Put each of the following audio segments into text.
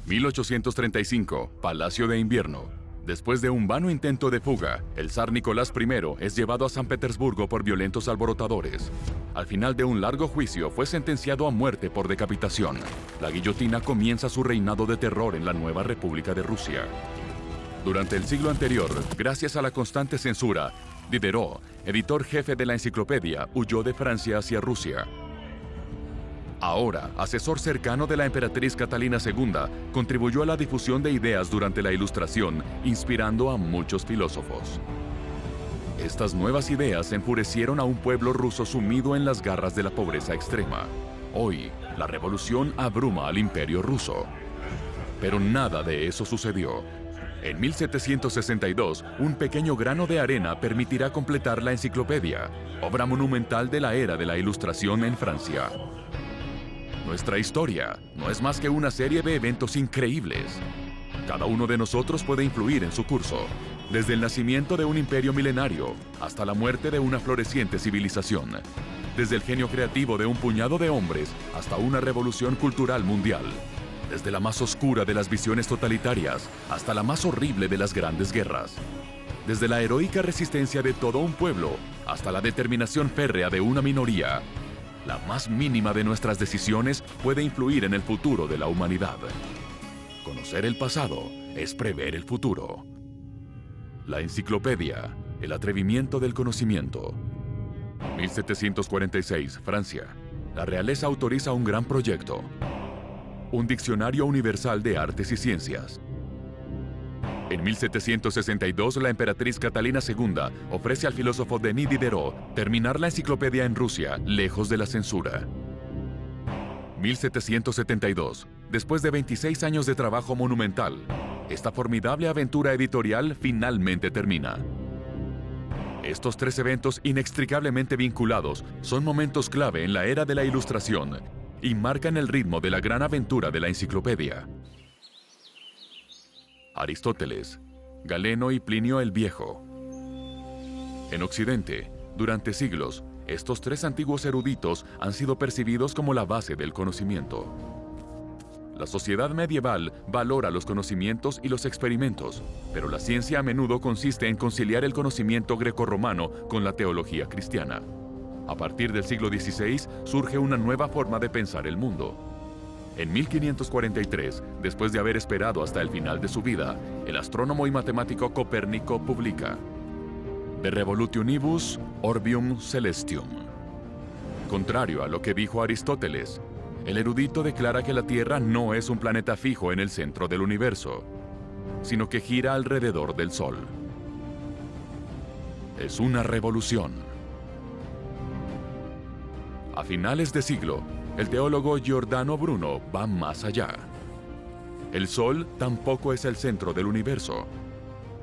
1835, Palacio de Invierno. Después de un vano intento de fuga, el zar Nicolás I es llevado a San Petersburgo por violentos alborotadores. Al final de un largo juicio, fue sentenciado a muerte por decapitación. La guillotina comienza su reinado de terror en la nueva República de Rusia. Durante el siglo anterior, gracias a la constante censura, Diderot, editor jefe de la enciclopedia, huyó de Francia hacia Rusia. Ahora, asesor cercano de la emperatriz Catalina II, contribuyó a la difusión de ideas durante la Ilustración, inspirando a muchos filósofos. Estas nuevas ideas enfurecieron a un pueblo ruso sumido en las garras de la pobreza extrema. Hoy, la revolución abruma al imperio ruso. Pero nada de eso sucedió. En 1762, un pequeño grano de arena permitirá completar la enciclopedia, obra monumental de la era de la Ilustración en Francia. Nuestra historia no es más que una serie de eventos increíbles. Cada uno de nosotros puede influir en su curso, desde el nacimiento de un imperio milenario hasta la muerte de una floreciente civilización, desde el genio creativo de un puñado de hombres hasta una revolución cultural mundial, desde la más oscura de las visiones totalitarias hasta la más horrible de las grandes guerras, desde la heroica resistencia de todo un pueblo hasta la determinación férrea de una minoría. La más mínima de nuestras decisiones puede influir en el futuro de la humanidad. Conocer el pasado es prever el futuro. La enciclopedia, el atrevimiento del conocimiento. 1746, Francia. La realeza autoriza un gran proyecto. Un diccionario universal de artes y ciencias. En 1762, la emperatriz Catalina II ofrece al filósofo Denis Diderot terminar la enciclopedia en Rusia, lejos de la censura. 1772, después de 26 años de trabajo monumental, esta formidable aventura editorial finalmente termina. Estos tres eventos inextricablemente vinculados son momentos clave en la era de la Ilustración y marcan el ritmo de la gran aventura de la enciclopedia. Aristóteles, Galeno y Plinio el Viejo. En Occidente, durante siglos, estos tres antiguos eruditos han sido percibidos como la base del conocimiento. La sociedad medieval valora los conocimientos y los experimentos, pero la ciencia a menudo consiste en conciliar el conocimiento grecorromano con la teología cristiana. A partir del siglo XVI surge una nueva forma de pensar el mundo. En 1543, después de haber esperado hasta el final de su vida, el astrónomo y matemático Copérnico publica De Revolutionibus Orbium Celestium. Contrario a lo que dijo Aristóteles, el erudito declara que la Tierra no es un planeta fijo en el centro del universo, sino que gira alrededor del Sol. Es una revolución. A finales de siglo, el teólogo Giordano Bruno va más allá. El Sol tampoco es el centro del universo.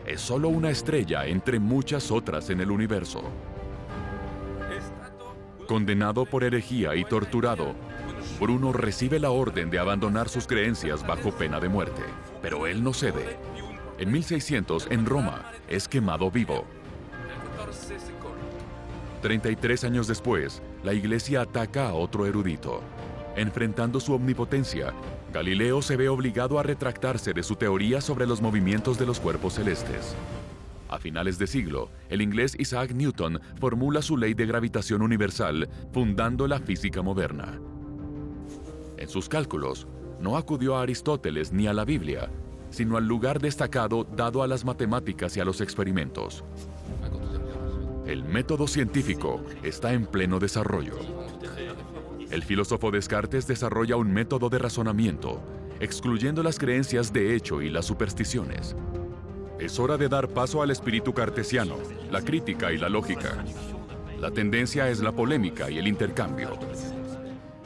Es solo una estrella entre muchas otras en el universo. Condenado por herejía y torturado, Bruno recibe la orden de abandonar sus creencias bajo pena de muerte, pero él no cede. En 1600, en Roma, es quemado vivo. 33 años después, la Iglesia ataca a otro erudito. Enfrentando su omnipotencia, Galileo se ve obligado a retractarse de su teoría sobre los movimientos de los cuerpos celestes. A finales de siglo, el inglés Isaac Newton formula su ley de gravitación universal, fundando la física moderna. En sus cálculos, no acudió a Aristóteles ni a la Biblia, sino al lugar destacado dado a las matemáticas y a los experimentos. El método científico está en pleno desarrollo. El filósofo Descartes desarrolla un método de razonamiento, excluyendo las creencias de hecho y las supersticiones. Es hora de dar paso al espíritu cartesiano, la crítica y la lógica. La tendencia es la polémica y el intercambio.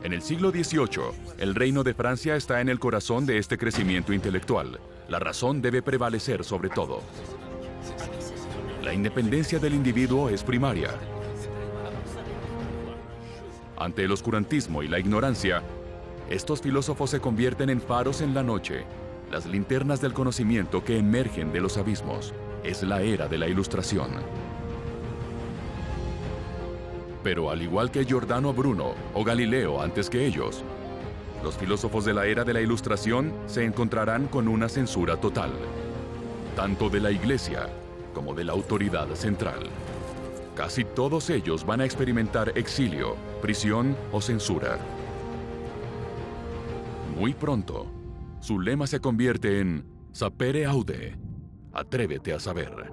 En el siglo XVIII, el reino de Francia está en el corazón de este crecimiento intelectual. La razón debe prevalecer sobre todo. La independencia del individuo es primaria. Ante el oscurantismo y la ignorancia, estos filósofos se convierten en faros en la noche, las linternas del conocimiento que emergen de los abismos. Es la era de la Ilustración. Pero al igual que Giordano Bruno o Galileo antes que ellos, los filósofos de la era de la Ilustración se encontrarán con una censura total, tanto de la Iglesia como de la autoridad central. Casi todos ellos van a experimentar exilio, prisión o censura. Muy pronto, su lema se convierte en Sapere Aude, atrévete a saber.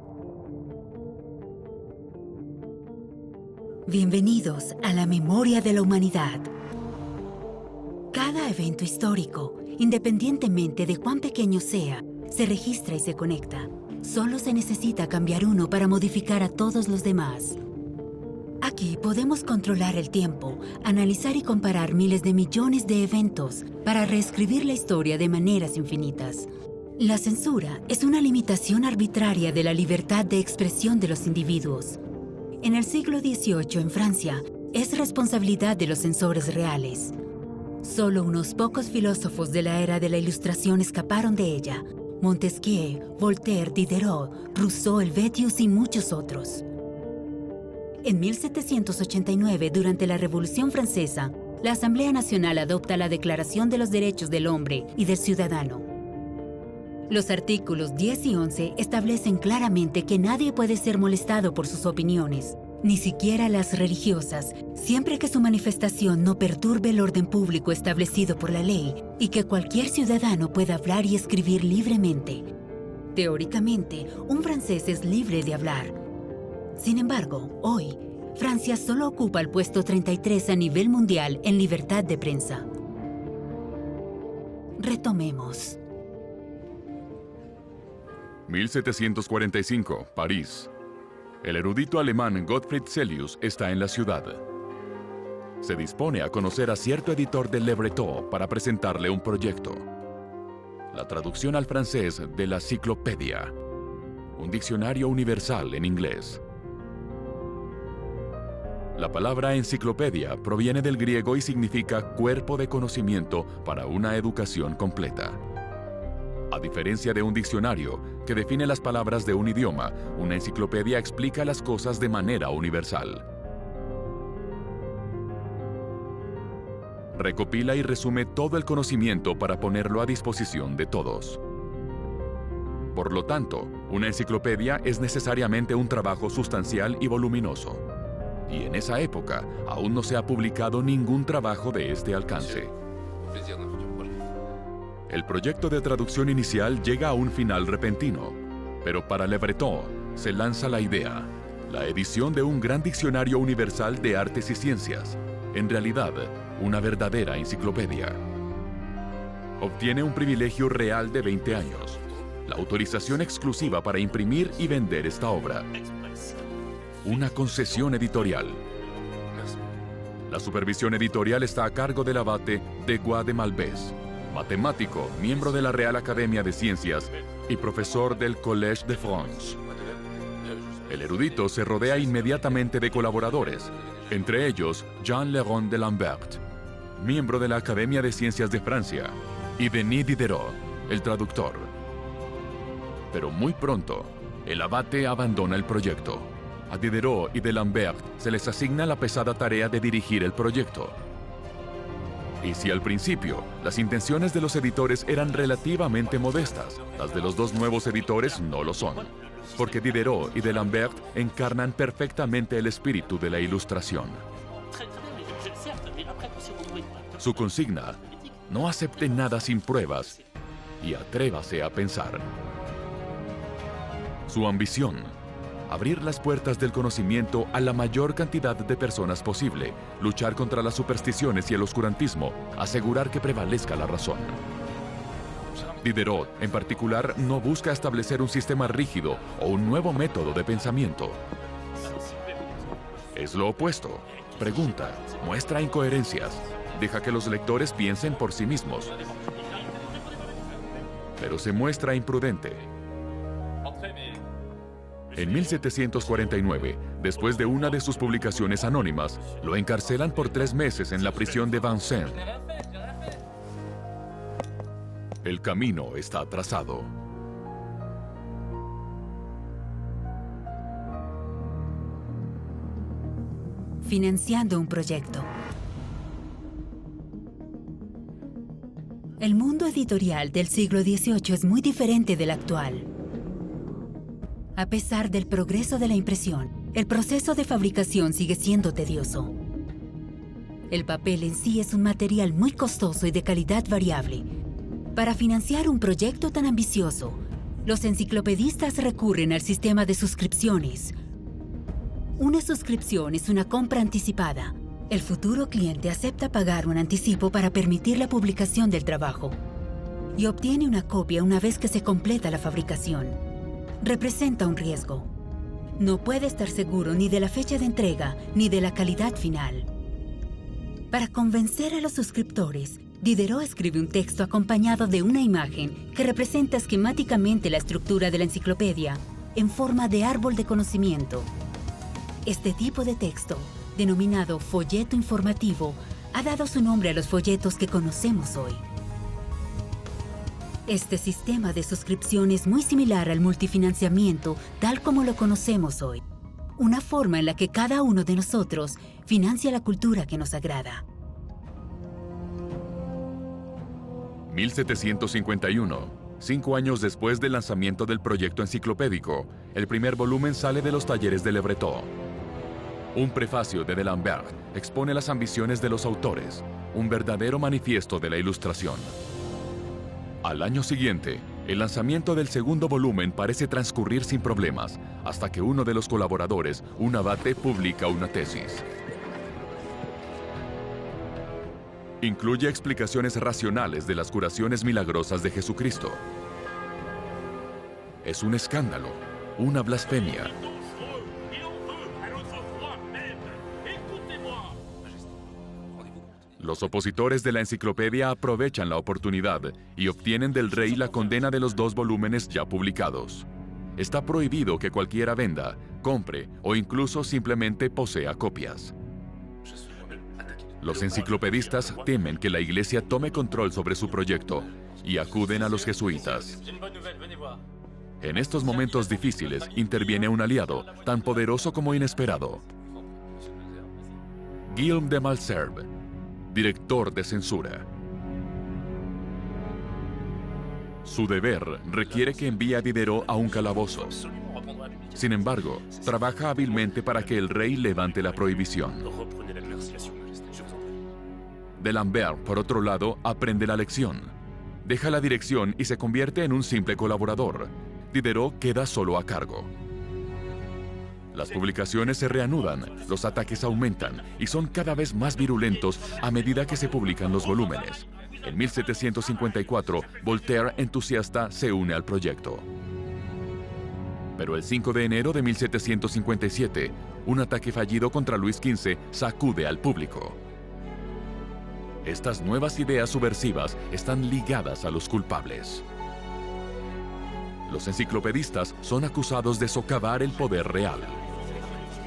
Bienvenidos a la memoria de la humanidad. Cada evento histórico, independientemente de cuán pequeño sea, se registra y se conecta. Solo se necesita cambiar uno para modificar a todos los demás. Aquí podemos controlar el tiempo, analizar y comparar miles de millones de eventos para reescribir la historia de maneras infinitas. La censura es una limitación arbitraria de la libertad de expresión de los individuos. En el siglo XVIII, en Francia, es responsabilidad de los censores reales. Solo unos pocos filósofos de la era de la Ilustración escaparon de ella: Montesquieu, Voltaire, Diderot, Rousseau, Helvétius y muchos otros. En 1789, durante la Revolución Francesa, la Asamblea Nacional adopta la Declaración de los Derechos del Hombre y del Ciudadano. Los artículos 10 y 11 establecen claramente que nadie puede ser molestado por sus opiniones, ni siquiera las religiosas, siempre que su manifestación no perturbe el orden público establecido por la ley y que cualquier ciudadano pueda hablar y escribir libremente. Teóricamente, un francés es libre de hablar. Sin embargo, hoy, Francia solo ocupa el puesto 33 a nivel mundial en libertad de prensa. Retomemos. 1745, París. El erudito alemán Gottfried Celius está en la ciudad. Se dispone a conocer a cierto editor de Le Breton para presentarle un proyecto: la traducción al francés de la Cyclopedia, un diccionario universal en inglés. La palabra enciclopedia proviene del griego y significa cuerpo de conocimiento para una educación completa. A diferencia de un diccionario, que define las palabras de un idioma, una enciclopedia explica las cosas de manera universal. Recopila y resume todo el conocimiento para ponerlo a disposición de todos. Por lo tanto, una enciclopedia es necesariamente un trabajo sustancial y voluminoso. Y en esa época, aún no se ha publicado ningún trabajo de este alcance. El proyecto de traducción inicial llega a un final repentino, pero para Le Breton se lanza la idea: la edición de un gran diccionario universal de artes y ciencias, en realidad, una verdadera enciclopedia. Obtiene un privilegio real de 20 años, la autorización exclusiva para imprimir y vender esta obra. Una concesión editorial. La supervisión editorial está a cargo del abate de Gois de Malbès, matemático, miembro de la Real Academia de Ciencias y profesor del Collège de France. El erudito se rodea inmediatamente de colaboradores, entre ellos Jean Léron de Lambert, miembro de la Academia de Ciencias de Francia, y Denis Diderot, el traductor. Pero muy pronto, el abate abandona el proyecto. A Diderot y de Lambert se les asigna la pesada tarea de dirigir el proyecto. Y si al principio las intenciones de los editores eran relativamente modestas, las de los dos nuevos editores no lo son, porque Diderot y de Lambert encarnan perfectamente el espíritu de la Ilustración. Su consigna: no acepte nada sin pruebas y atrévase a pensar. Su ambición: abrir las puertas del conocimiento a la mayor cantidad de personas posible, luchar contra las supersticiones y el oscurantismo, asegurar que prevalezca la razón. Diderot, en particular, no busca establecer un sistema rígido o un nuevo método de pensamiento. Es lo opuesto. Pregunta, muestra incoherencias, deja que los lectores piensen por sí mismos. Pero se muestra imprudente. En 1749, después de una de sus publicaciones anónimas, lo encarcelan por 3 meses en la prisión de Vincennes. El camino está trazado. Financiando un proyecto. El mundo editorial del siglo XVIII es muy diferente del actual. A pesar del progreso de la impresión, el proceso de fabricación sigue siendo tedioso. El papel en sí es un material muy costoso y de calidad variable. Para financiar un proyecto tan ambicioso, los enciclopedistas recurren al sistema de suscripciones. Una suscripción es una compra anticipada. El futuro cliente acepta pagar un anticipo para permitir la publicación del trabajo y obtiene una copia una vez que se completa la fabricación. Representa un riesgo. No puede estar seguro ni de la fecha de entrega ni de la calidad final. Para convencer a los suscriptores, Diderot escribe un texto acompañado de una imagen que representa esquemáticamente la estructura de la enciclopedia en forma de árbol de conocimiento. Este tipo de texto, denominado folleto informativo, ha dado su nombre a los folletos que conocemos hoy. Este sistema de suscripción es muy similar al multifinanciamiento tal como lo conocemos hoy, una forma en la que cada uno de nosotros financia la cultura que nos agrada. 1751. 5 años después del lanzamiento del proyecto enciclopédico, el primer volumen sale de los talleres de Le Breton. Un prefacio de D'Alembert expone las ambiciones de los autores, un verdadero manifiesto de la Ilustración. Al año siguiente, el lanzamiento del segundo volumen parece transcurrir sin problemas, hasta que uno de los colaboradores, un abate, publica una tesis. Incluye explicaciones racionales de las curaciones milagrosas de Jesucristo. Es un escándalo, una blasfemia. Los opositores de la enciclopedia aprovechan la oportunidad y obtienen del rey la condena de los 2 volúmenes ya publicados. Está prohibido que cualquiera venda, compre o incluso simplemente posea copias. Los enciclopedistas temen que la Iglesia tome control sobre su proyecto y acuden a los jesuitas. En estos momentos difíciles interviene un aliado tan poderoso como inesperado. Guillaume de Malesherbes, director de censura. Su deber requiere que envíe a Diderot a un calabozo. Sin embargo, trabaja hábilmente para que el rey levante la prohibición. D'Alembert, por otro lado, aprende la lección. Deja la dirección y se convierte en un simple colaborador. Diderot queda solo a cargo. Las publicaciones se reanudan, los ataques aumentan y son cada vez más virulentos a medida que se publican los volúmenes. En 1754, Voltaire, entusiasta, se une al proyecto. Pero el 5 de enero de 1757, un ataque fallido contra Luis XV sacude al público. Estas nuevas ideas subversivas están ligadas a los culpables. Los enciclopedistas son acusados de socavar el poder real.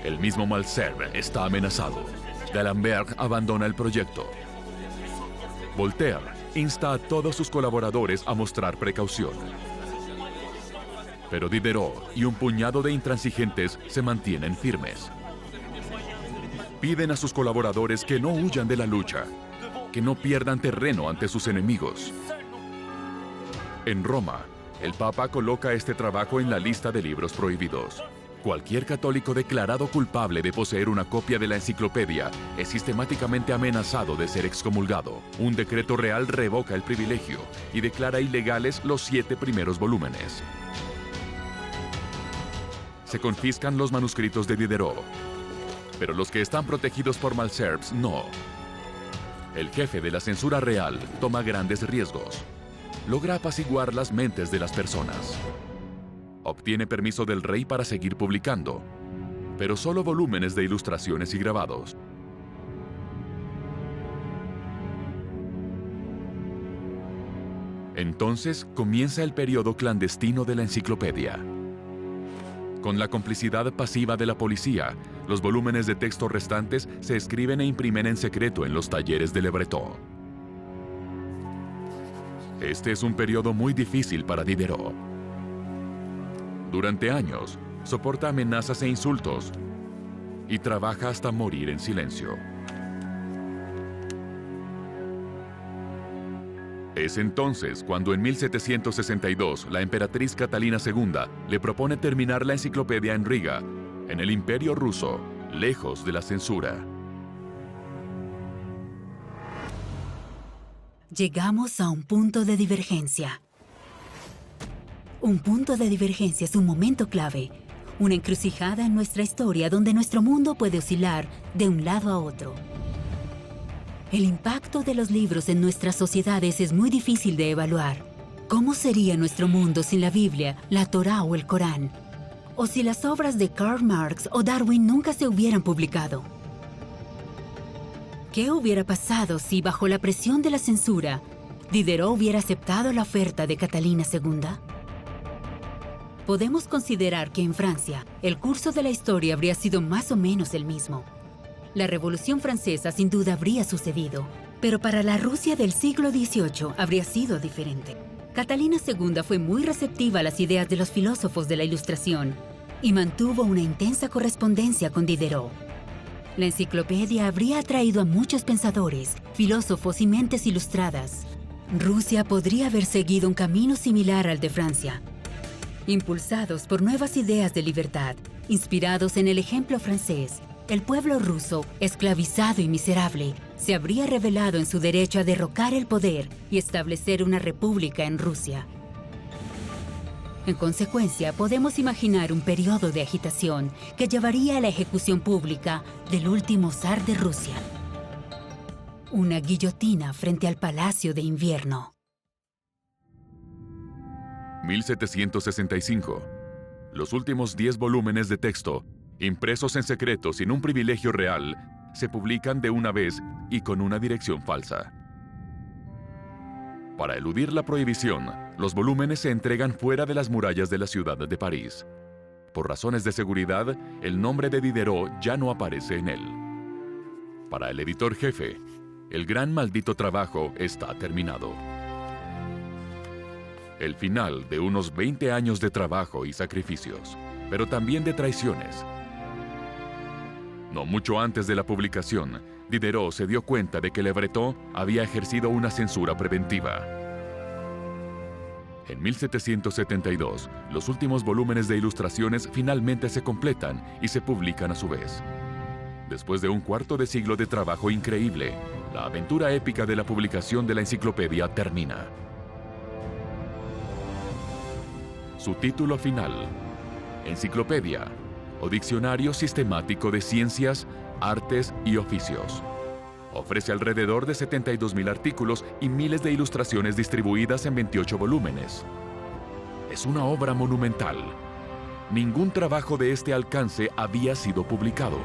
El mismo Malesherbes está amenazado. D'Alembert abandona el proyecto. Voltaire insta a todos sus colaboradores a mostrar precaución. Pero Diderot y un puñado de intransigentes se mantienen firmes. Piden a sus colaboradores que no huyan de la lucha, que no pierdan terreno ante sus enemigos. En Roma, el Papa coloca este trabajo en la lista de libros prohibidos. Cualquier católico declarado culpable de poseer una copia de la enciclopedia es sistemáticamente amenazado de ser excomulgado. Un decreto real revoca el privilegio y declara ilegales los 7 primeros volúmenes. Se confiscan los manuscritos de Diderot, pero los que están protegidos por Malesherbes no. El jefe de la censura real toma grandes riesgos. Logra apaciguar las mentes de las personas. Obtiene permiso del rey para seguir publicando, pero solo volúmenes de ilustraciones y grabados. Entonces comienza el periodo clandestino de la enciclopedia. Con la complicidad pasiva de la policía, los volúmenes de texto restantes se escriben e imprimen en secreto en los talleres de Le Breton. Este es un periodo muy difícil para Diderot. Durante años, soporta amenazas e insultos y trabaja hasta morir en silencio. Es entonces cuando en 1762 la emperatriz Catalina II le propone terminar la enciclopedia en Riga, en el Imperio ruso, lejos de la censura. Llegamos a un punto de divergencia. Un punto de divergencia es un momento clave, una encrucijada en nuestra historia donde nuestro mundo puede oscilar de un lado a otro. El impacto de los libros en nuestras sociedades es muy difícil de evaluar. ¿Cómo sería nuestro mundo sin la Biblia, la Torá o el Corán? O si las obras de Karl Marx o Darwin nunca se hubieran publicado. ¿Qué hubiera pasado si, bajo la presión de la censura, Diderot hubiera aceptado la oferta de Catalina II? Podemos considerar que en Francia, el curso de la historia habría sido más o menos el mismo. La Revolución Francesa sin duda habría sucedido, pero para la Rusia del siglo XVIII habría sido diferente. Catalina II fue muy receptiva a las ideas de los filósofos de la Ilustración y mantuvo una intensa correspondencia con Diderot. La enciclopedia habría atraído a muchos pensadores, filósofos y mentes ilustradas. Rusia podría haber seguido un camino similar al de Francia. Impulsados por nuevas ideas de libertad, inspirados en el ejemplo francés, el pueblo ruso, esclavizado y miserable, se habría rebelado en su derecho a derrocar el poder y establecer una república en Rusia. En consecuencia, podemos imaginar un periodo de agitación que llevaría a la ejecución pública del último zar de Rusia. Una guillotina frente al Palacio de Invierno. 1765. Los últimos 10 volúmenes de texto, impresos en secreto sin un privilegio real, se publican de una vez y con una dirección falsa. Para eludir la prohibición, los volúmenes se entregan fuera de las murallas de la ciudad de París. Por razones de seguridad, el nombre de Diderot ya no aparece en él. Para el editor jefe, el gran maldito trabajo está terminado. El final de unos 20 años de trabajo y sacrificios, pero también de traiciones. No mucho antes de la publicación, Diderot se dio cuenta de que Le Breton había ejercido una censura preventiva. En 1772, los últimos volúmenes de ilustraciones finalmente se completan y se publican a su vez. Después de un cuarto de siglo de trabajo increíble, la aventura épica de la publicación de la enciclopedia termina. Su título final: Enciclopedia, o Diccionario Sistemático de Ciencias, Artes y Oficios. Ofrece alrededor de 72,000 artículos y miles de ilustraciones distribuidas en 28 volúmenes. Es una obra monumental. Ningún trabajo de este alcance había sido publicado.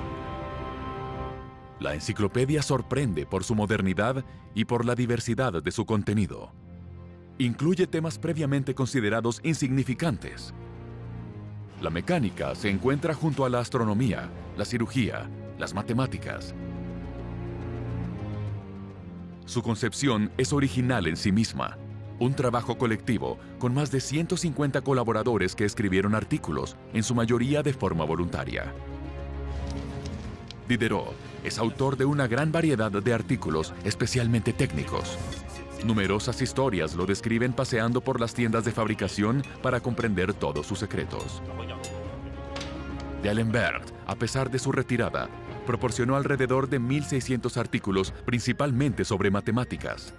La enciclopedia sorprende por su modernidad y por la diversidad de su contenido. Incluye temas previamente considerados insignificantes. La mecánica se encuentra junto a la astronomía, la cirugía, las matemáticas. Su concepción es original en sí misma, un trabajo colectivo con más de 150 colaboradores que escribieron artículos, en su mayoría de forma voluntaria. Diderot es autor de una gran variedad de artículos, especialmente técnicos. Numerosas historias lo describen paseando por las tiendas de fabricación para comprender todos sus secretos. D'Alembert, a pesar de su retirada, proporcionó alrededor de 1,600 artículos, principalmente sobre matemáticas.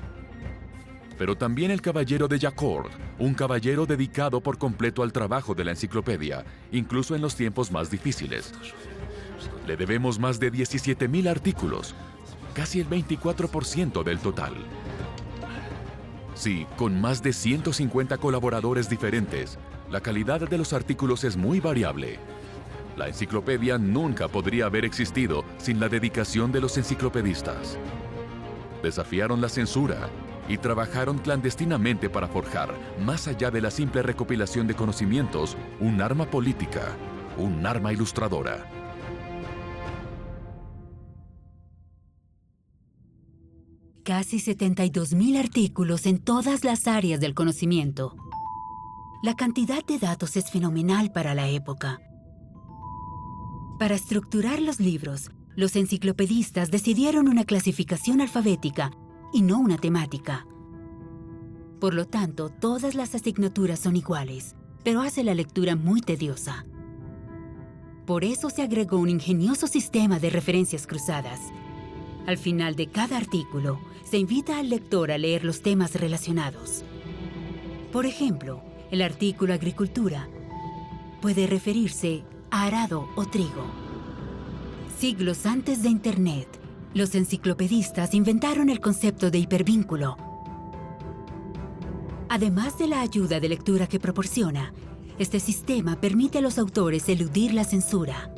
Pero también el caballero de Jacquard, un caballero dedicado por completo al trabajo de la enciclopedia, incluso en los tiempos más difíciles. Le debemos más de 17,000 artículos, casi el 24% del total. Sí, con más de 150 colaboradores diferentes, la calidad de los artículos es muy variable. La enciclopedia nunca podría haber existido sin la dedicación de los enciclopedistas. Desafiaron la censura y trabajaron clandestinamente para forjar, más allá de la simple recopilación de conocimientos, un arma política, un arma ilustradora. Casi 72,000 artículos en todas las áreas del conocimiento. La cantidad de datos es fenomenal para la época. Para estructurar los libros, los enciclopedistas decidieron una clasificación alfabética y no una temática. Por lo tanto, todas las asignaturas son iguales, pero hace la lectura muy tediosa. Por eso se agregó un ingenioso sistema de referencias cruzadas. Al final de cada artículo, se invita al lector a leer los temas relacionados. Por ejemplo, el artículo Agricultura puede referirse a arado o trigo. Siglos antes de Internet, los enciclopedistas inventaron el concepto de hipervínculo. Además de la ayuda de lectura que proporciona, este sistema permite a los autores eludir la censura.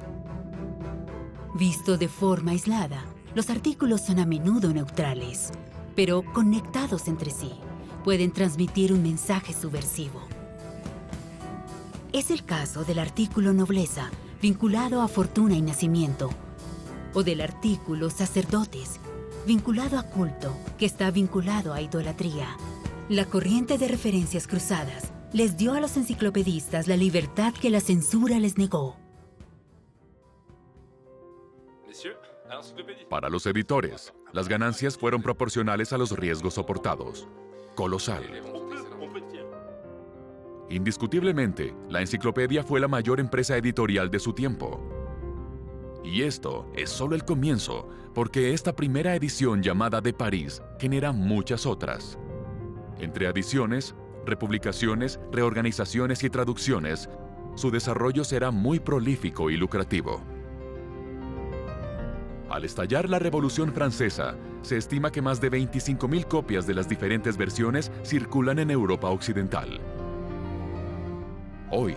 Visto de forma aislada, los artículos son a menudo neutrales, pero conectados entre sí, pueden transmitir un mensaje subversivo. Es el caso del artículo Nobleza, vinculado a fortuna y nacimiento, o del artículo Sacerdotes, vinculado a culto, que está vinculado a idolatría. La corriente de referencias cruzadas les dio a los enciclopedistas la libertad que la censura les negó. Para los editores, las ganancias fueron proporcionales a los riesgos soportados. Colosal. Indiscutiblemente, la enciclopedia fue la mayor empresa editorial de su tiempo. Y esto es solo el comienzo, porque esta primera edición llamada de París genera muchas otras. Entre adiciones, republicaciones, reorganizaciones y traducciones, su desarrollo será muy prolífico y lucrativo. Al estallar la Revolución Francesa, se estima que más de 25,000 copias de las diferentes versiones circulan en Europa Occidental. Hoy,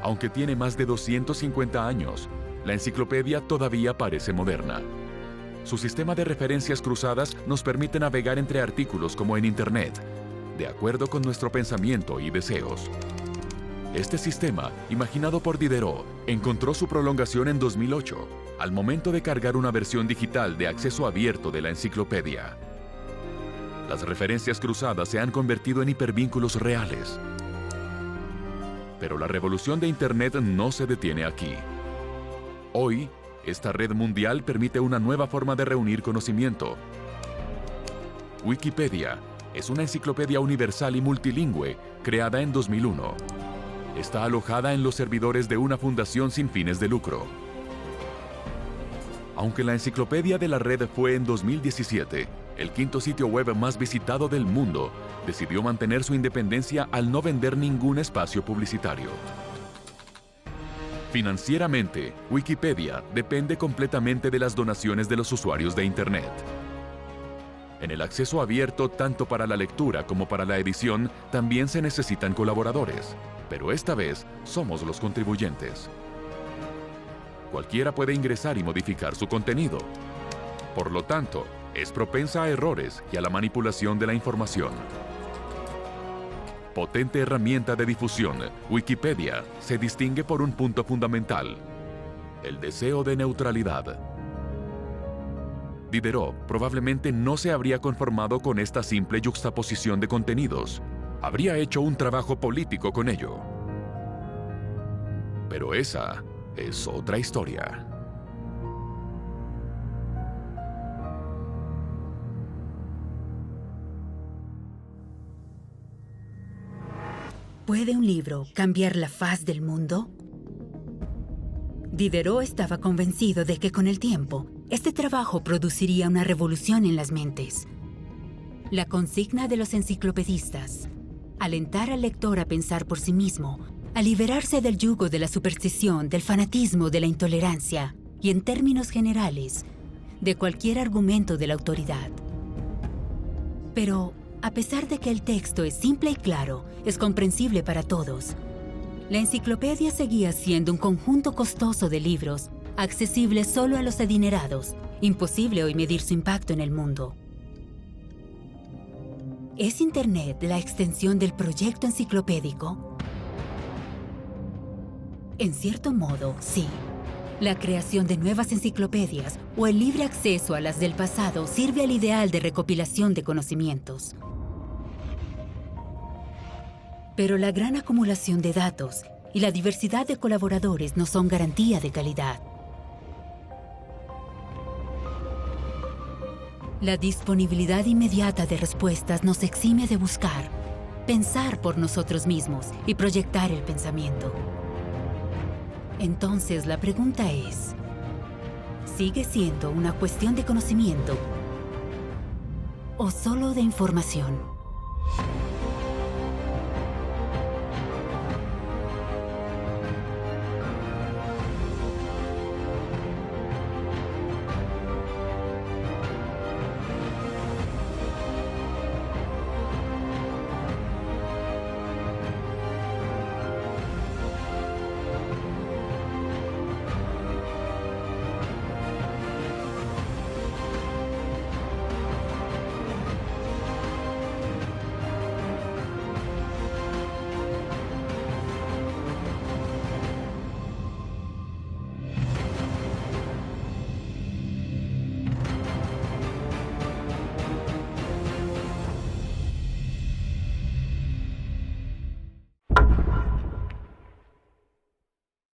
aunque tiene más de 250 años, la enciclopedia todavía parece moderna. Su sistema de referencias cruzadas nos permite navegar entre artículos como en Internet, de acuerdo con nuestro pensamiento y deseos. Este sistema, imaginado por Diderot, encontró su prolongación en 2008, al momento de cargar una versión digital de acceso abierto de la enciclopedia. Las referencias cruzadas se han convertido en hipervínculos reales. Pero la revolución de Internet no se detiene aquí. Hoy, esta red mundial permite una nueva forma de reunir conocimiento. Wikipedia es una enciclopedia universal y multilingüe creada en 2001. Está alojada en los servidores de una fundación sin fines de lucro. Aunque la enciclopedia de la red fue en 2017 el quinto sitio web más visitado del mundo, decidió mantener su independencia al no vender ningún espacio publicitario. Financieramente, Wikipedia depende completamente de las donaciones de los usuarios de Internet. En el acceso abierto, tanto para la lectura como para la edición, también se necesitan colaboradores, pero esta vez somos los contribuyentes. Cualquiera puede ingresar y modificar su contenido. Por lo tanto, es propensa a errores y a la manipulación de la información. Potente herramienta de difusión, Wikipedia se distingue por un punto fundamental: el deseo de neutralidad. Diderot probablemente no se habría conformado con esta simple yuxtaposición de contenidos. Habría hecho un trabajo político con ello. Pero esa es otra historia. ¿Puede un libro cambiar la faz del mundo? Diderot estaba convencido de que con el tiempo, este trabajo produciría una revolución en las mentes. La consigna de los enciclopedistas: alentar al lector a pensar por sí mismo, a liberarse del yugo de la superstición, del fanatismo, de la intolerancia y, en términos generales, de cualquier argumento de la autoridad. Pero, a pesar de que el texto es simple y claro, es comprensible para todos, la enciclopedia seguía siendo un conjunto costoso de libros, accesible solo a los adinerados. Imposible hoy medir su impacto en el mundo. ¿Es Internet la extensión del proyecto enciclopédico? En cierto modo, sí. La creación de nuevas enciclopedias o el libre acceso a las del pasado sirve al ideal de recopilación de conocimientos. Pero la gran acumulación de datos y la diversidad de colaboradores no son garantía de calidad. La disponibilidad inmediata de respuestas nos exime de buscar, pensar por nosotros mismos y proyectar el pensamiento. Entonces la pregunta es, ¿sigue siendo una cuestión de conocimiento o solo de información?